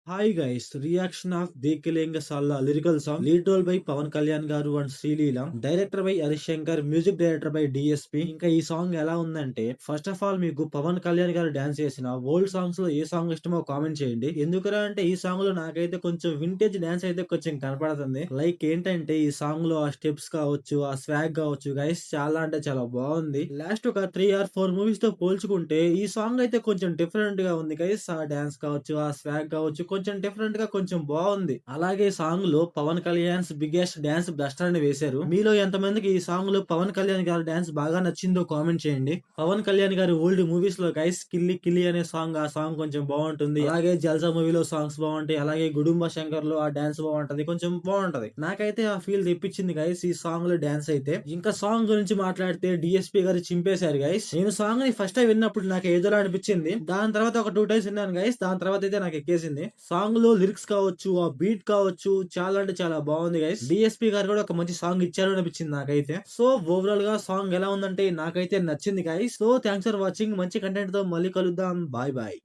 Hi guys, reaction of Dekhlenge Saala lyrical song lead role by Pawan Kalyan garu and Sreeleela, director by Harishankar, music director by DSP. ఇంకా ఈ song ఎలా ఉందంటే, first of all మీకు పవన్ కళ్యాణ్ గారు dance చేసిన ఓల్డ్ సాంగ్స్ లో ఏ సాంగ్ ఇష్టమో కామెంట్ చేయండి. ఎందుకురా అంటే ఈ సాంగ్ లో నాకైతే కొంచెం వింటేజ్ డాన్స్ అయితే కొంచెం కనపడుతుంది. లైక్ ఏంటంటే ఈ సాంగ్ లో ఆ స్టెప్స్ కావచ్చు, ఆ స్వాగ్ కావచ్చు గైస్, చాలా అంటే చాలా బాగుంది. లాస్ట్ ఒక 3 or 4 మూవీస్ తో పోల్చుకుంటే ఈ సాంగ్ అయితే కొంచెం డిఫరెంట్ గా ఉంది గైస్. ఆ డాన్స్ కావచ్చు, ఆ స్వాగ్ కావచ్చు, కొంచెం డిఫరెంట్ గా కొంచెం బాగుంది. అలాగే సాంగ్ లో Pawan Kalyan biggest dance blaster అని వేశారు. మీలో ఎంతమందికి ఈ సాంగ్ లో పవన్ కళ్యాణ్ గారి డాన్స్ బాగా నచ్చిందో కామెంట్ చేయండి. పవన్ కళ్యాణ్ గారి ఓల్డ్ మూవీస్ లో గైస్ కిల్లి కిల్లి అనే సాంగ్, ఆ సాంగ్ కొంచెం బాగుంటుంది. అలాగే జల్సా మూవీలో సాంగ్స్ బాగుంటాయి. అలాగే గుడుంబ శంకర్ లో ఆ డాన్స్ బాగుంటది, కొంచెం బాగుంటది. నాకైతే ఆ ఫీల్ తెప్పించింది గైస్ ఈ సాంగ్ లో డాన్స్ అయితే. ఇంకా సాంగ్ గురించి మాట్లాడితే డిఎస్పీ గారు చింపేశారు గైస్. నేను సాంగ్ ని ఫస్ట్ టైం విన్నప్పుడు నాకు ఏదోలా అనిపించింది. దాని తర్వాత ఒక 2 టైమ్స్ విన్నాను గైస్. దాని తర్వాత అయితే నాకు ఎక్కేసింది. సాంగ్ లో లిరిక్స్ కావచ్చు, ఆ బీట్ కావచ్చు, చాలా అంటే చాలా బాగుంది గైస్. డిఎస్పీ గారు కూడా ఒక మంచి సాంగ్ ఇచ్చారు అనిపించింది నాకైతే. సో ఓవరాల్ గా సాంగ్ ఎలా ఉందంటే నాకైతే నచ్చింది guys. So thanks for watching. మంచి కంటెంట్ తో మళ్ళీ కలుద్దాం. Bye bye.